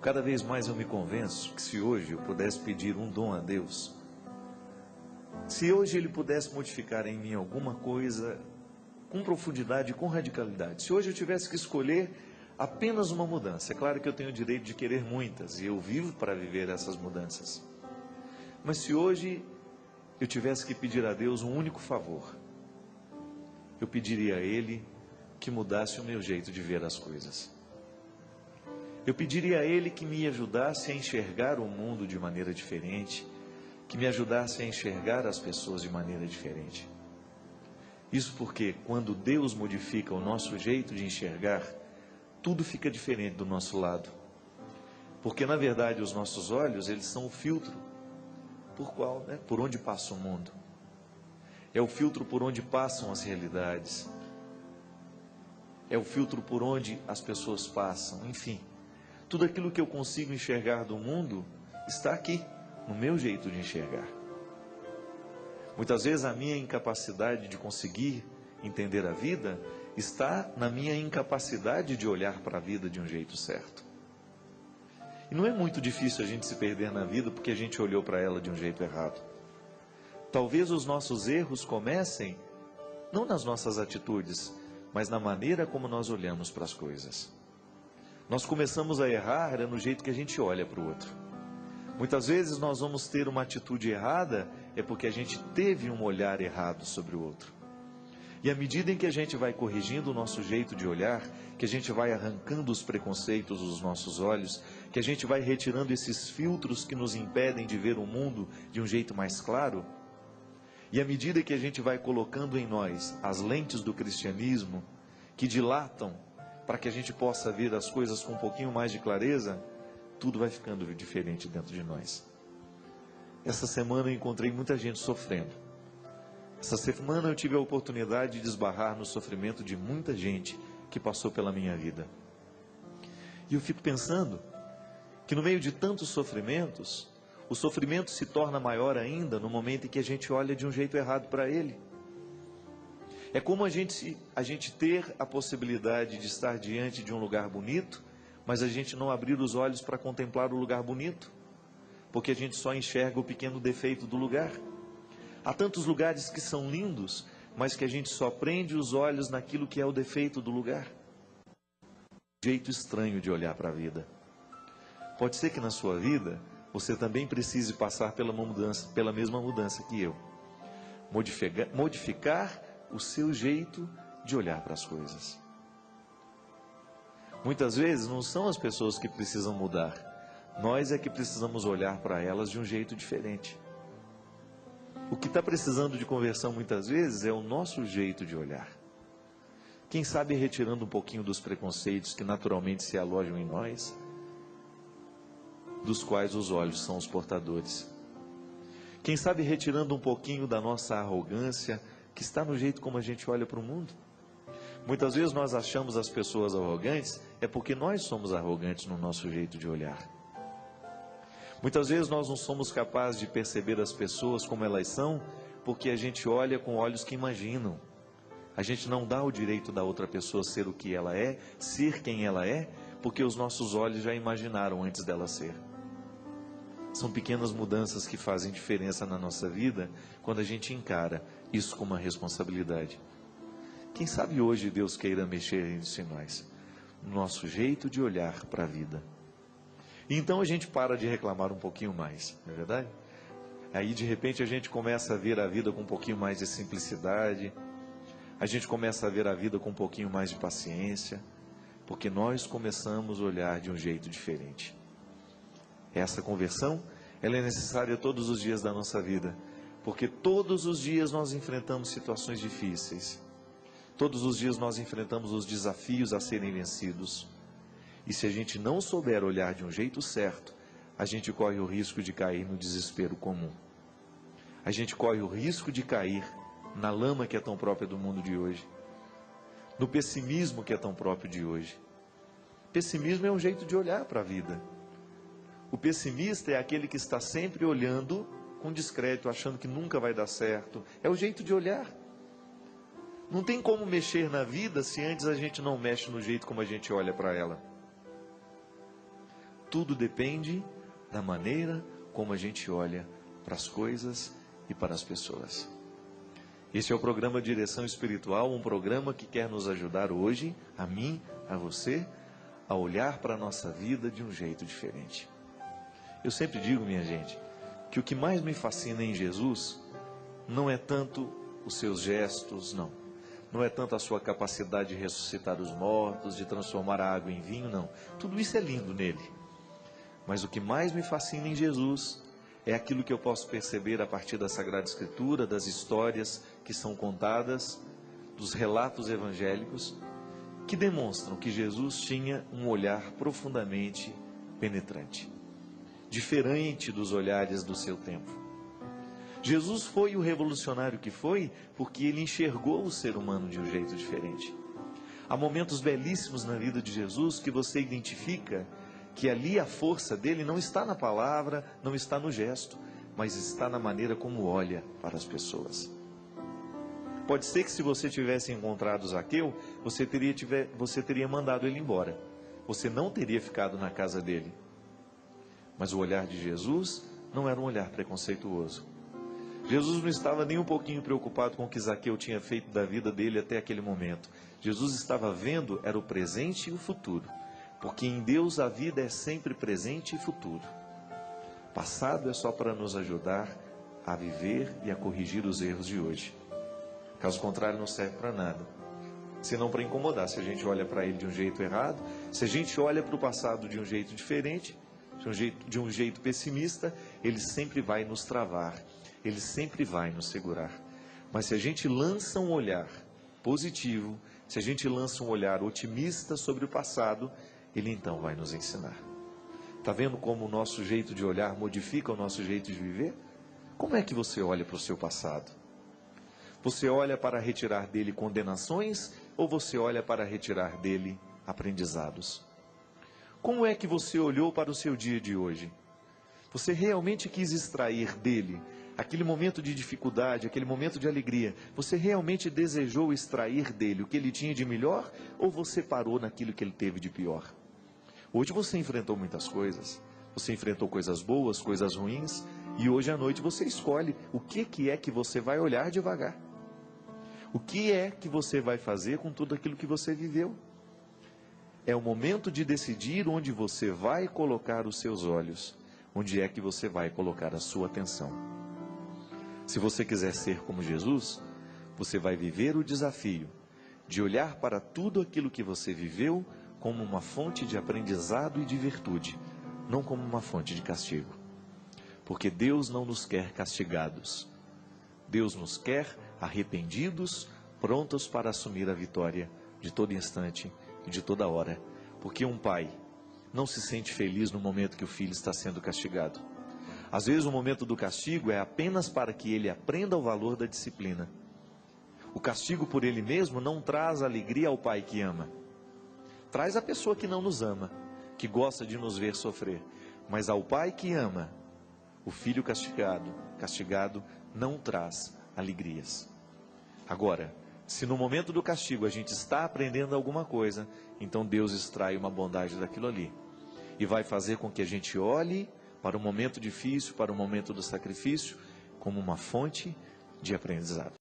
Cada vez mais eu me convenço que se hoje eu pudesse pedir um dom a Deus, se hoje Ele pudesse modificar em mim alguma coisa com profundidade, com radicalidade, se hoje eu tivesse que escolher apenas uma mudança, é claro que eu tenho o direito de querer muitas, e eu vivo para viver essas mudanças, mas se hoje eu tivesse que pedir a Deus um único favor, eu pediria a Ele que mudasse o meu jeito de ver as coisas. Eu pediria a Ele que me ajudasse a enxergar o mundo de maneira diferente, que me ajudasse a enxergar as pessoas de maneira diferente. Isso porque quando Deus modifica o nosso jeito de enxergar, tudo fica diferente do nosso lado. Porque na verdade os nossos olhos, eles são o filtro por onde passa o mundo. É o filtro por onde passam as realidades. É o filtro por onde as pessoas passam, enfim. Tudo aquilo que eu consigo enxergar do mundo está aqui, no meu jeito de enxergar. Muitas vezes a minha incapacidade de conseguir entender a vida está na minha incapacidade de olhar para a vida de um jeito certo. E não é muito difícil a gente se perder na vida porque a gente olhou para ela de um jeito errado. Talvez os nossos erros comecem não nas nossas atitudes, mas na maneira como nós olhamos para as coisas. Nós começamos a errar no jeito que a gente olha para o outro. Muitas vezes nós vamos ter uma atitude errada, é porque a gente teve um olhar errado sobre o outro. E à medida em que a gente vai corrigindo o nosso jeito de olhar, que a gente vai arrancando os preconceitos dos nossos olhos, que a gente vai retirando esses filtros que nos impedem de ver o mundo de um jeito mais claro, e à medida que a gente vai colocando em nós as lentes do cristianismo, que dilatam para que a gente possa ver as coisas com um pouquinho mais de clareza, tudo vai ficando diferente dentro de nós. Essa semana eu encontrei muita gente sofrendo. Essa semana eu tive a oportunidade de esbarrar no sofrimento de muita gente que passou pela minha vida. E eu fico pensando que no meio de tantos sofrimentos, o sofrimento se torna maior ainda no momento em que a gente olha de um jeito errado para ele. É como a gente ter a possibilidade de estar diante de um lugar bonito, mas a gente não abrir os olhos para contemplar o lugar bonito, porque a gente só enxerga o pequeno defeito do lugar. Há tantos lugares que são lindos, mas que a gente só prende os olhos naquilo que é o defeito do lugar. Um jeito estranho de olhar para a vida. Pode ser que na sua vida você também precise passar pela mesma mudança que eu. Modificar o seu jeito de olhar para as coisas. Muitas vezes não são as pessoas que precisam mudar, nós é que precisamos olhar para elas de um jeito diferente. O que está precisando de conversão muitas vezes é o nosso jeito de olhar. Quem sabe retirando um pouquinho dos preconceitos que naturalmente se alojam em nós, dos quais os olhos são os portadores. Quem sabe retirando um pouquinho da nossa arrogância, que está no jeito como a gente olha para o mundo. Muitas vezes nós achamos as pessoas arrogantes, é porque nós somos arrogantes no nosso jeito de olhar. Muitas vezes nós não somos capazes de perceber as pessoas como elas são, porque a gente olha com olhos que imaginam. A gente não dá o direito da outra pessoa ser o que ela é, ser quem ela é, porque os nossos olhos já imaginaram antes dela ser. São pequenas mudanças que fazem diferença na nossa vida, quando a gente encara isso como uma responsabilidade. Quem sabe hoje Deus queira mexer isso em nós, no nosso jeito de olhar para a vida. E então a gente para de reclamar um pouquinho mais, não é verdade? Aí de repente a gente começa a ver a vida com um pouquinho mais de simplicidade, a gente começa a ver a vida com um pouquinho mais de paciência, porque nós começamos a olhar de um jeito diferente. Essa conversão, ela é necessária todos os dias da nossa vida, porque todos os dias nós enfrentamos situações difíceis. Todos os dias nós enfrentamos os desafios a serem vencidos. E se a gente não souber olhar de um jeito certo, a gente corre o risco de cair no desespero comum. A gente corre o risco de cair na lama que é tão própria do mundo de hoje, no pessimismo que é tão próprio de hoje. Pessimismo é um jeito de olhar para a vida. O pessimista é aquele que está sempre olhando com descrédito, achando que nunca vai dar certo. É o jeito de olhar. Não tem como mexer na vida se antes a gente não mexe no jeito como a gente olha para ela. Tudo depende da maneira como a gente olha para as coisas e para as pessoas. Esse é o programa Direção Espiritual, um programa que quer nos ajudar hoje, a mim, a você, a olhar para a nossa vida de um jeito diferente. Eu sempre digo, minha gente, que o que mais me fascina em Jesus não é tanto os seus gestos, não é tanto a sua capacidade de ressuscitar os mortos, de transformar a água em vinho, não. Tudo isso é lindo nele. Mas o que mais me fascina em Jesus é aquilo que eu posso perceber a partir da Sagrada Escritura, das histórias que são contadas, dos relatos evangélicos, que demonstram que Jesus tinha um olhar profundamente penetrante, diferente dos olhares do seu tempo. Jesus foi o revolucionário que foi porque ele enxergou o ser humano de um jeito diferente. Há momentos belíssimos na vida de Jesus que você identifica que ali a força dele não está na palavra, não está no gesto, mas está na maneira como olha para as pessoas. Pode ser que se você tivesse encontrado Zaqueu, você teria mandado ele embora. Você não teria ficado na casa dele. Mas o olhar de Jesus não era um olhar preconceituoso. Jesus não estava nem um pouquinho preocupado com o que Zaqueu tinha feito da vida dele até aquele momento. Jesus estava vendo era o presente e o futuro. Porque em Deus a vida é sempre presente e futuro. Passado é só para nos ajudar a viver e a corrigir os erros de hoje. Caso contrário, não serve para nada. Senão para incomodar. Se a gente olha para ele de um jeito errado, se a gente olha para o passado de um jeito diferente, de um jeito pessimista, ele sempre vai nos travar. Ele sempre vai nos segurar. Mas se a gente lança um olhar positivo, se a gente lança um olhar otimista sobre o passado, ele então vai nos ensinar. Está vendo como o nosso jeito de olhar modifica o nosso jeito de viver? Como é que você olha para o seu passado? Você olha para retirar dele condenações ou você olha para retirar dele aprendizados? Como é que você olhou para o seu dia de hoje? Você realmente quis extrair dele aquele momento de dificuldade, aquele momento de alegria? Você realmente desejou extrair dele o que ele tinha de melhor ou você parou naquilo que ele teve de pior? Hoje você enfrentou muitas coisas, você enfrentou coisas boas, coisas ruins, e hoje à noite você escolhe o que é que você vai olhar devagar. O que é que você vai fazer com tudo aquilo que você viveu? É o momento de decidir onde você vai colocar os seus olhos, onde é que você vai colocar a sua atenção. Se você quiser ser como Jesus, você vai viver o desafio de olhar para tudo aquilo que você viveu como uma fonte de aprendizado e de virtude, não como uma fonte de castigo. Porque Deus não nos quer castigados. Deus nos quer arrependidos, prontos para assumir a vitória de todo instante e de toda hora. Porque um pai não se sente feliz no momento que o filho está sendo castigado. Às vezes o momento do castigo é apenas para que ele aprenda o valor da disciplina. O castigo por ele mesmo não traz alegria ao pai que ama. Traz a pessoa que não nos ama, que gosta de nos ver sofrer. Mas ao pai que ama, o filho castigado não traz alegrias. Agora, se no momento do castigo a gente está aprendendo alguma coisa, então Deus extrai uma bondade daquilo ali. E vai fazer com que a gente olhe para o momento difícil, para o momento do sacrifício, como uma fonte de aprendizado.